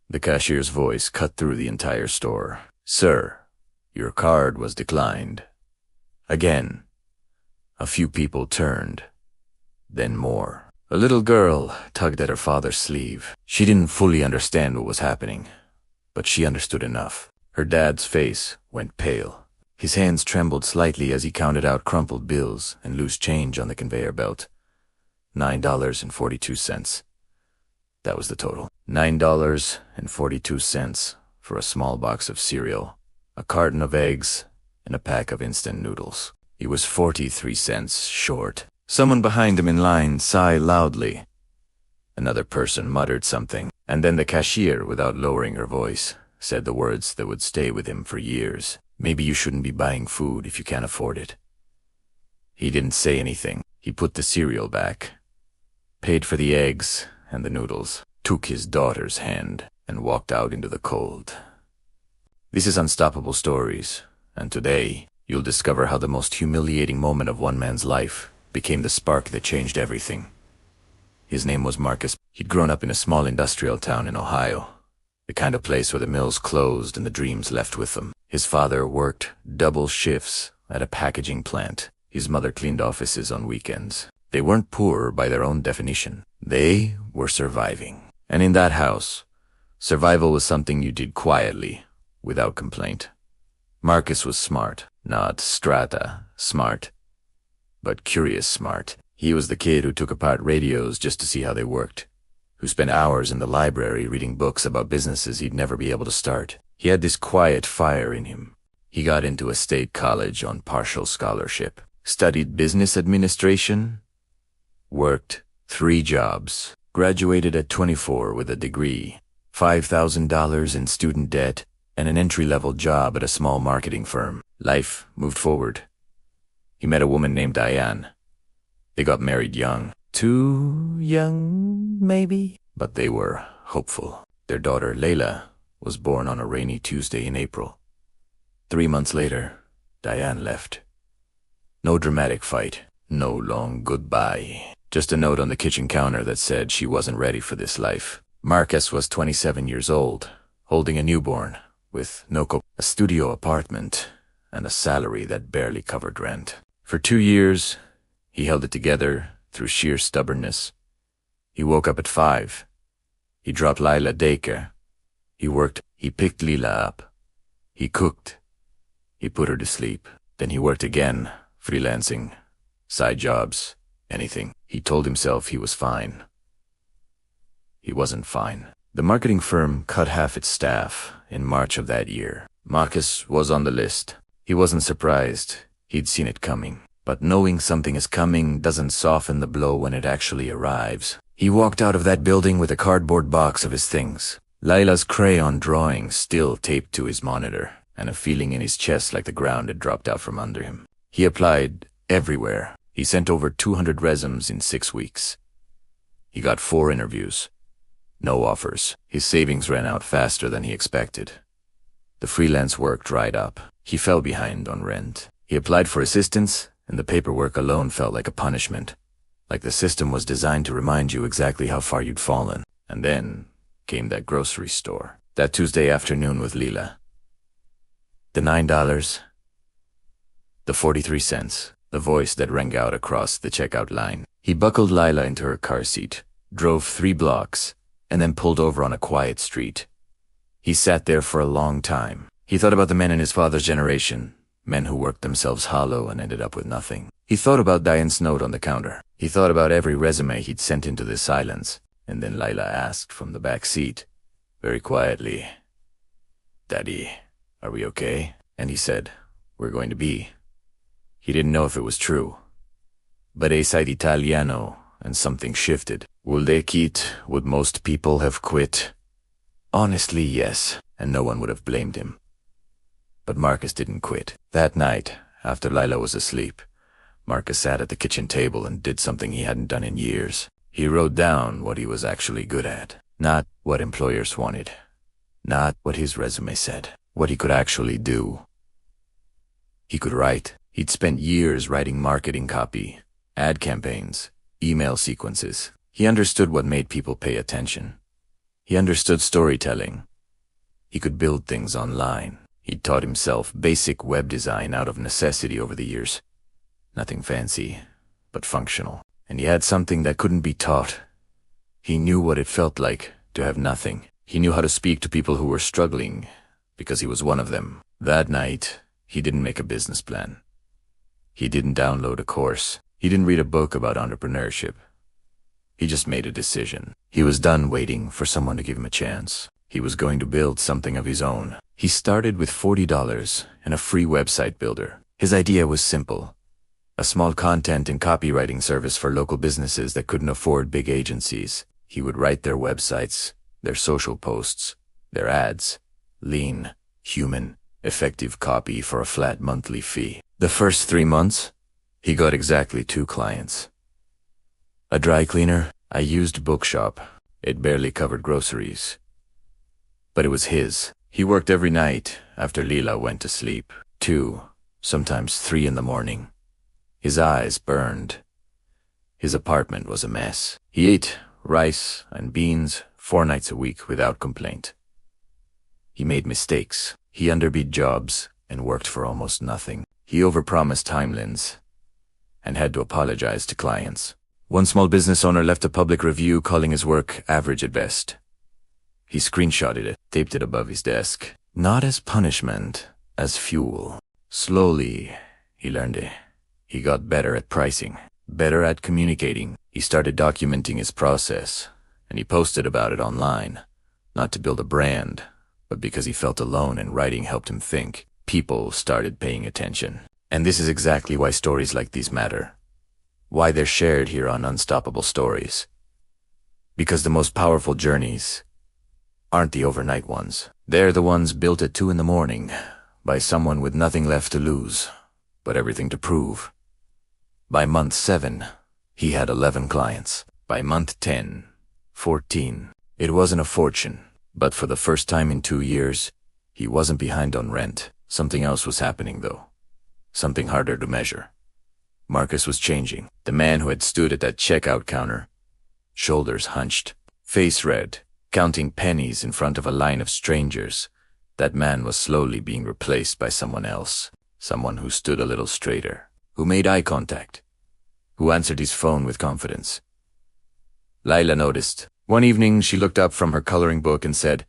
The cashier's voice cut through the entire store. "Sir, your card was declined." Again. A few people turned. Then more. A little girl tugged at her father's sleeve. She didn't fully understand what was happening, but she understood enough. Her dad's face went pale. His hands trembled slightly as he counted out crumpled bills and loose change on the conveyor belt. $9.42. That was the total. $9.42 for a small box of cereal, a carton of eggs, and a pack of instant noodles. He was 43 cents short. Someone behind him in line sighed loudly. Another person muttered something, and then the cashier, without lowering her voice, said the words that would stay with him for years. "Maybe you shouldn't be buying food if you can't afford it." He didn't say anything. He put the cereal back, paid for the eggs and the noodles, took his daughter's hand, and walked out into the cold. This is Unstoppable Stories, and today you'll discover how the most humiliating moment of one man's life became the spark that changed everything. His name was Marcus. He'd grown up in a small industrial town in Ohio, the kind of place where the mills closed and the dreams left with them. His father worked double shifts at a packaging plant. His mother cleaned offices on weekends. They weren't poor by their own definition. They were surviving. And in that house, survival was something you did quietly, without complaint. Marcus was smart, not strata smart, but curious smart. He was the kid who took apart radios just to see how they worked, who spent hours in the library reading books about businesses he'd never be able to start. He had this quiet fire in him. He got into a state college on partial scholarship, studied business administration, worked 3 jobs, graduated at 24 with a degree, $5,000 in student debt, and an entry-level job at a small marketing firm. Life moved forward. He met a woman named Diane. They got married young. Too young, maybe? But they were hopeful. Their daughter, Layla, was born on a rainy Tuesday in April. 3 months later, Diane left. No dramatic fight, no long goodbye. Just a note on the kitchen counter that said she wasn't ready for this life. Marcus was 27 years old, holding a newborn, with a studio apartment, and a salary that barely covered rent. For 2 years, he held it together through sheer stubbornness. He woke up at 5. He dropped Lila daycare. He worked. He picked Lila up. He cooked. He put her to sleep. Then he worked again, freelancing, side jobs, anything. He told himself he was fine. He wasn't fine. The marketing firm cut half its staff in March of that year. Marcus was on the list. He wasn't surprised. He'd seen it coming. But knowing something is coming doesn't soften the blow when it actually arrives. He walked out of that building with a cardboard box of his things. Lila's crayon drawing still taped to his monitor, and a feeling in his chest like the ground had dropped out from under him. He applied everywhere. He sent over 200 resumes in 6 weeks. He got 4 interviews. No offers. His savings ran out faster than he expected. The freelance work dried up. He fell behind on rent. He applied for assistance, and the paperwork alone felt like a punishment, like the system was designed to remind you exactly how far you'd fallen. And then came that grocery store, that Tuesday afternoon with Lila. The $9, the 43 cents, the voice that rang out across the checkout line. He buckled Lila into her car seat, drove 3 blocks, and then pulled over on a quiet street. He sat there for a long time. He thought about the men in his father's generation, men who worked themselves hollow and ended up with nothing. He thought about Diane's note on the counter. He thought about every resume he'd sent into the silence. And then Lila asked from the back seat, very quietly, "Daddy, are we okay?" And he said, "We're going to be." He didn't know if it was true. But said Italiano, and something shifted. Would most people have quit? Honestly, yes, and no one would have blamed him. But Marcus didn't quit. That night, after Lila was asleep, Marcus sat at the kitchen table and did something he hadn't done in years. He wrote down what he was actually good at, not what employers wanted, not what his resume said, what he could actually do. He could write. He'd spent years writing marketing copy, ad campaigns, email sequences. He understood what made people pay attention. He understood storytelling. He could build things online. He'd taught himself basic web design out of necessity over the years. Nothing fancy, but functional. And he had something that couldn't be taught. He knew what it felt like to have nothing. He knew how to speak to people who were struggling, because he was one of them. That night, he didn't make a business plan. He didn't download a course. He didn't read a book about entrepreneurship. He just made a decision. He was done waiting for someone to give him a chance. He was going to build something of his own. He started with $40 and a free website builder. His idea was simple. A small content and copywriting service for local businesses that couldn't afford big agencies. He would write their websites, their social posts, their ads. Lean, human, effective copy for a flat monthly fee. The first 3 months, he got exactly 2 clients. A dry cleaner, a used bookshop. It barely covered groceries. But it was his. He worked every night after Leela went to sleep. 2, sometimes 3 in the morning. His eyes burned. His apartment was a mess. He ate rice and beans 4 nights a week without complaint. He made mistakes. He underbid jobs and worked for almost nothing. He overpromised timelines and had to apologize to clients. One small business owner left a public review calling his work average at best. He screenshotted it, taped it above his desk. Not as punishment, as fuel. Slowly, he learned it. He got better at pricing, better at communicating. He started documenting his process, and he posted about it online, not to build a brand, but because he felt alone and writing helped him think. People started paying attention. And this is exactly why stories like these matter. Why they're shared here on Unstoppable Stories. Because the most powerful journeys aren't the overnight ones. They're the ones built at 2 in the morning by someone with nothing left to lose, but everything to prove. By month 7, he had 11 clients. By month 10, 14. It wasn't a fortune, but for the first time in 2 years, he wasn't behind on rent. Something else was happening, though. Something harder to measure. Marcus was changing. The man who had stood at that checkout counter, shoulders hunched, face red, counting pennies in front of a line of strangers, that man was slowly being replaced by someone else. Someone who stood a little straighter, who made eye contact, who answered his phone with confidence. Lila noticed. One evening, she looked up from her coloring book and said,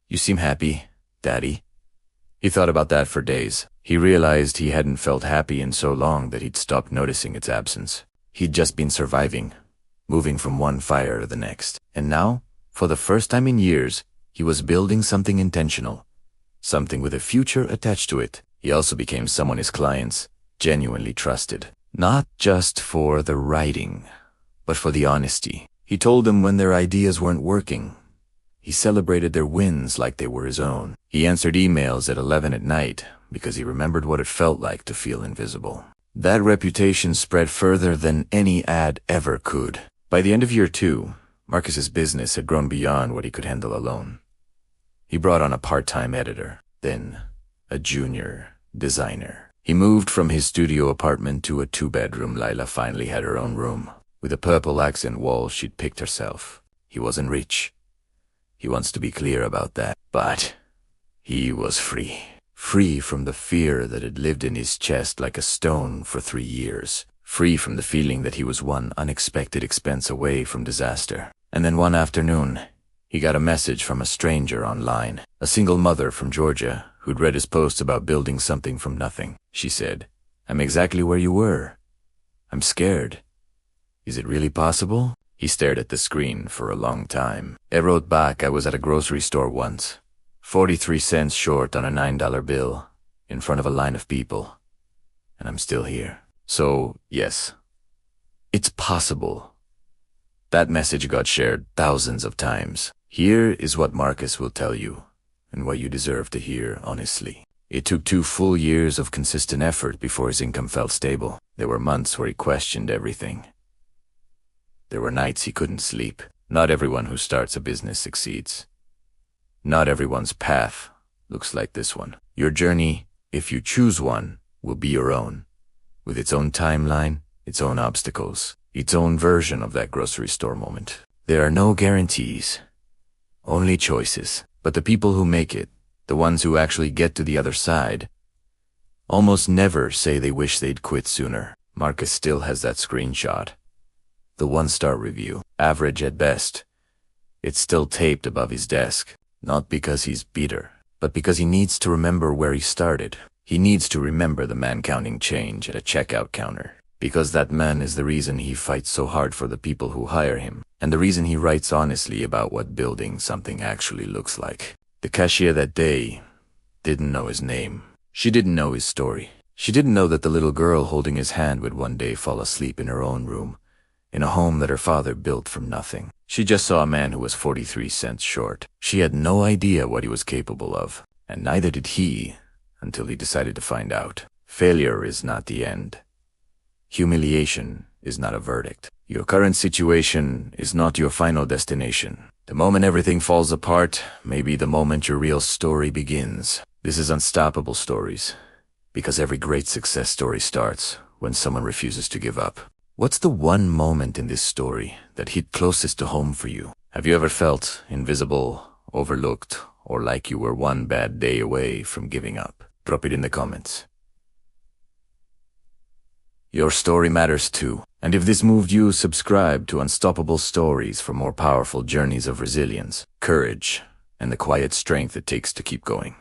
"You seem happy, Daddy." He thought about that for days. He realized he hadn't felt happy in so long that he'd stopped noticing its absence. He'd just been surviving, moving from one fire to the next. And now, for the first time in years, he was building something intentional, something with a future attached to it. He also became someone his clients genuinely trusted. Not just for the writing, but for the honesty. He told them when their ideas weren't working. He celebrated their wins like they were his own. He answered emails at 11 at night because he remembered what it felt like to feel invisible. That reputation spread further than any ad ever could. By the end of year 2, Marcus's business had grown beyond what he could handle alone. He brought on a part-time editor, then a junior designer. He moved from his studio apartment to a 2-bedroom. Lila finally had her own room, with a purple accent wall she'd picked herself. He wasn't rich. He wants to be clear about that. But he was free. Free from the fear that had lived in his chest like a stone for 3 years. Free from the feeling that he was one unexpected expense away from disaster. And then one afternoon, he got a message from a stranger online. A single mother from Georgia who'd read his post about building something from nothing. She said, "I'm exactly where you were. I'm scared. Is it really possible?" He stared at the screen for a long time. I wrote back, "I was at a grocery store once, 43 cents short on a $9 bill, in front of a line of people, and I'm still here." So, yes, it's possible. That message got shared thousands of times. Here is what Marcus will tell you, and what you deserve to hear honestly. It took 2 full years of consistent effort before his income felt stable. There were months where he questioned everything. There were nights he couldn't sleep. Not everyone who starts a business succeeds. Not everyone's path looks like this one. Your journey, if you choose one, will be your own, with its own timeline, its own obstacles, its own version of that grocery store moment. There are no guarantees, only choices. But the people who make it, the ones who actually get to the other side, almost never say they wish they'd quit sooner. Marcus still has that screenshot. The 1-star review, average at best. It's still taped above his desk, not because he's bitter, but because he needs to remember where he started. He needs to remember the man counting change at a checkout counter, because that man is the reason he fights so hard for the people who hire him, and the reason he writes honestly about what building something actually looks like. The cashier that day didn't know his name. She didn't know his story. She didn't know that the little girl holding his hand would one day fall asleep in her own room, in a home that her father built from nothing. She just saw a man who was 43 cents short. She had no idea what he was capable of, and neither did he until he decided to find out. Failure is not the end. Humiliation is not a verdict. Your current situation is not your final destination. The moment everything falls apart may be the moment your real story begins. This is Unstoppable Stories, because every great success story starts when someone refuses to give up. What's the one moment in this story that hit closest to home for you? Have you ever felt invisible, overlooked, or like you were one bad day away from giving up? Drop it in the comments. Your story matters too. And if this moved you, subscribe to Unstoppable Stories for more powerful journeys of resilience, courage, and the quiet strength it takes to keep going.